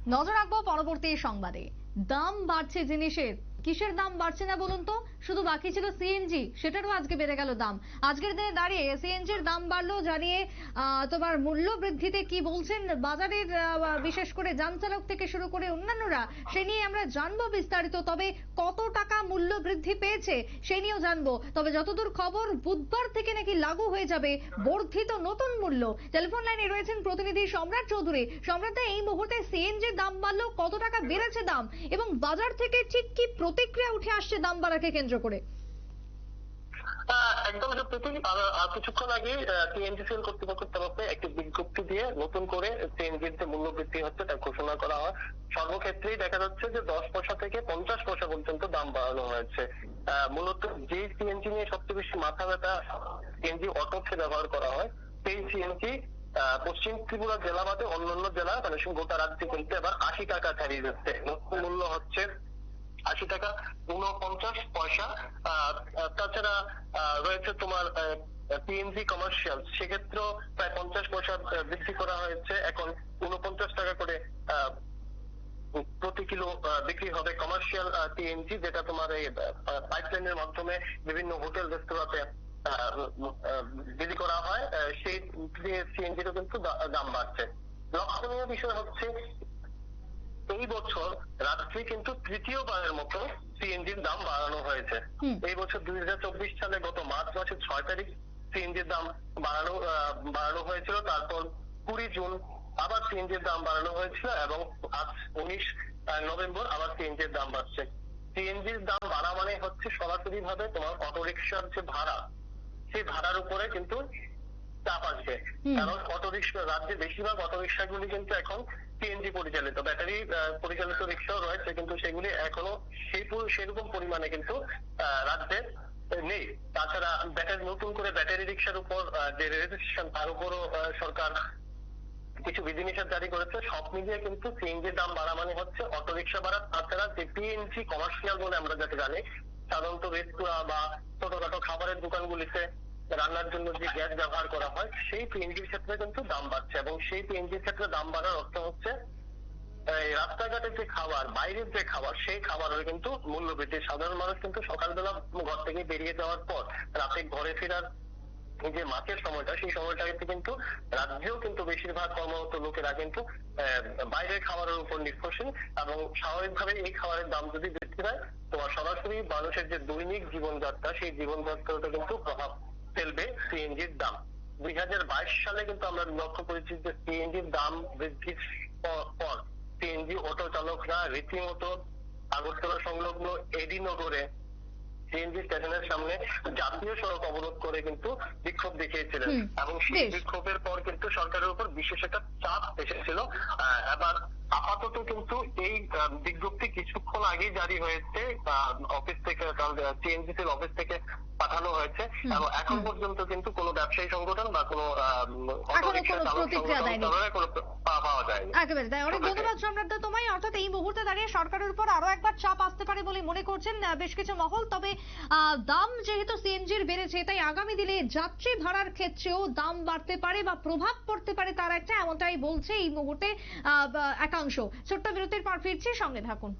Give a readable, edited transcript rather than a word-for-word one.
নজর রাখবো পরবর্তী সংবাদে। দাম বাড়ছে জিনিসের, কিসের দাম বাড়ছে না বলুন তো? শুধু বাকি ছিল সিএনজি, সেটারও আজকে বেড়ে গেল দাম। আজকের দিনে দাঁড়িয়ে সিএনজির দাম বাড়লো জানিয়ে তোমার মূল্য বৃদ্ধিতে কি বলছেন বাজারের বিশেষ করে যান চালক থেকে শুরু করে অন্যান্যরা, সে নিয়ে আমরা জানবো বিস্তারিত। তবে কত টাকা মূল্য বৃদ্ধি পেয়েছে সে নিয়েও জানবো। তবে যতদূর খবর, বুধবার থেকে নাকি লাগু হয়ে যাবে বর্ধিত নতুন মূল্য। টেলিফোন লাইনে রয়েছেন প্রতিনিধি সম্রাট চৌধুরী। সম্রাট, এই মুহূর্তে সিএনজির দাম বাড়লো, কত টাকা বেড়েছে দাম, এবং বাজার থেকে ঠিক কি প্রতিক্রিয়া উঠে আসছে দাম বাড়াকে কেন্দ্র করে? একদম কিছুক্ষণ আগে টিএনজিসিএল কর্তৃপক্ষের তরফে একটি বিজ্ঞপ্তি দিয়ে নতুন করে সিএনজির যে মূল্য বৃদ্ধি হচ্ছে তা ঘোষণা করা হয়। সর্বক্ষেত্রেই দেখা যাচ্ছে যে 10 পয়সা থেকে 50 পয়সা পর্যন্ত দাম বাড়ানো হয়েছে। মূলত যে সিএনজি নিয়ে সবচেয়ে বেশি মাথা ব্যথা, সিএনজি অটোতে ব্যবহার করা হয়, সেই সিএনজি পশ্চিম ত্রিপুরা জেলা বাদে অন্যান্য জেলা মানে গোটা রাজ্যে কিন্তু এবার 80 টাকা ছাড়িয়ে যাচ্ছে। নতুন মূল্য হচ্ছে 80 টাকা 49 পয়সা। তাছাড়া রয়েছে তোমার পিএনজি কমার্শিয়াল, সেক্ষেত্রেও প্রায় 50 পয়সা বৃদ্ধি করা হয়েছে। এখন 49 টাকা করে প্রতি কিলো বিক্রি হবে কমার্শিয়াল পিএনজি, যেটা তোমার এই পাইপলাইনের মাধ্যমে বিভিন্ন হোটেল রেস্তোরাঁতে বিলি করা হয়। সেই সিএনজিরও কিন্তু দাম বাড়ছে। লক্ষণীয় বিষয় হচ্ছে এই বছর রাজ্যে কিন্তু তৃতীয়বারের মতো সিএনজির দাম বাড়ানো হয়েছে। এই বছর 2024 সালে গত মার্চ মাসের 6 তারিখ সিএনজির দাম বাড়ানো হয়েছিল। তারপর 20 জুন আবার সিএনজির দাম বাড়ানো হয়েছিল এবং আজ 19 নভেম্বর আবার সিএনজির দাম বাড়ছে। সিএনজির দাম বাড়া মানে হচ্ছে সরাসরি ভাবে তোমার অটোরিকশার যে ভাড়া, সেই ভাড়ার উপরে কিন্তু চাপ আসবে। কারণ অটোরিকশা রাজ্যে বেশিরভাগ অটোরিকশাগুলি কিন্তু এখন সিএনজি পরিচালিত, ব্যাটারি পরিচালিত রিক্সাও রয়েছে, কিন্তু সেগুলি এখনো সেরকম পরিমাণে কিন্তু রাজ্যে নেই। তাছাড়া নতুন করে ব্যাটারি রিক্সার উপর যে রেজিস্ট্রেশন, তার উপরও সরকার কিছু বিধিনিষেধ জারি করেছে। সব মিলিয়ে কিন্তু সিএনজির দাম বাড়া মানে হচ্ছে অটোরিকশা বাড়া। তাছাড়া যে পিএনজি কমার্শিয়াল বলে আমরা যাকে জানি, সাধারণত রেস্তোরাঁ বা ছোটখাটো খাবারের দোকানগুলিতে রান্নার জন্য যে গ্যাস ব্যবহার করা হয়, সেই পিএনজির ক্ষেত্রে কিন্তু দাম বাড়ছে। এবং সেই পিএনজির ক্ষেত্রে দাম বাড়ার অর্থ হচ্ছে রাস্তাঘাটের যে খাবার, বাইরের যে খাবার, সেই খাবারের কিন্তু মূল্য বৃদ্ধি। সাধারণ মানুষ কিন্তু সকালবেলা ঘর থেকে বেরিয়ে যাওয়ার পর রাতে ঘরে ফেরার যে মাছের সময়টা, সেই সময়টাতে কিন্তু রাজ্যেও কিন্তু বেশিরভাগ কর্মরত লোকেরা কিন্তু বাইরের খাবারের উপর নির্ভরশীল। এবং স্বাভাবিকভাবে এই খাবারের দাম যদি বৃদ্ধি পায়, তোমার সরাসরি মানুষের যে দৈনিক জীবনযাত্রা, সেই জীবনযাত্রাটা কিন্তু প্রভাব ফেলবে সিএনজির দাম। 2022 সালে কিন্তু আমরা লক্ষ্য করেছি যে সিএনজির দাম বৃদ্ধির পর সিএনজি অটো চালকরা রীতিমতো আগরতলা সংলগ্ন এডি নগরে সিএনজি স্টেশনের সামনে জাতীয় সড়ক অবরোধ করে কিন্তু বিক্ষোভ দেখিয়েছিলেন। এবং সেই বিক্ষোভের পর কিন্তু সরকারের উপর বিশেষ একটা চাপ এসেছিল। এবার আপাতত কিন্তু এই বিজ্ঞপ্তি কিছুক্ষণ আগেই জারি হয়েছে অফিস থেকে, সিএনজিসির অফিস থেকে পাঠানো হয়েছে। এবং এখন পর্যন্ত কিন্তু কোনো ব্যবসায়ী সংগঠন বা কোনো পাওয়া যায়নি। একেবারে তাই। অনেক ধন্যবাদ সম্রাট দা তোমায়। অর্থাৎ এই মুহূর্তে দাঁড়িয়ে সরকারের উপর আরো একবার চাপ আসতে পারে বলে মনে করছেন বেশ কিছু মহল। তবে দাম যেহেতু সিএনজির বেড়েছে, তাই আগামী দিনে যাত্রী ভাড়ার ক্ষেত্রেও দাম বাড়তে পারে বা প্রভাব পড়তে পারে তার একটা, এমনটাই বলছে এই মুহূর্তে একাংশ। ছোট্ট বিরতির পর ফিরছি, সঙ্গে থাকুন।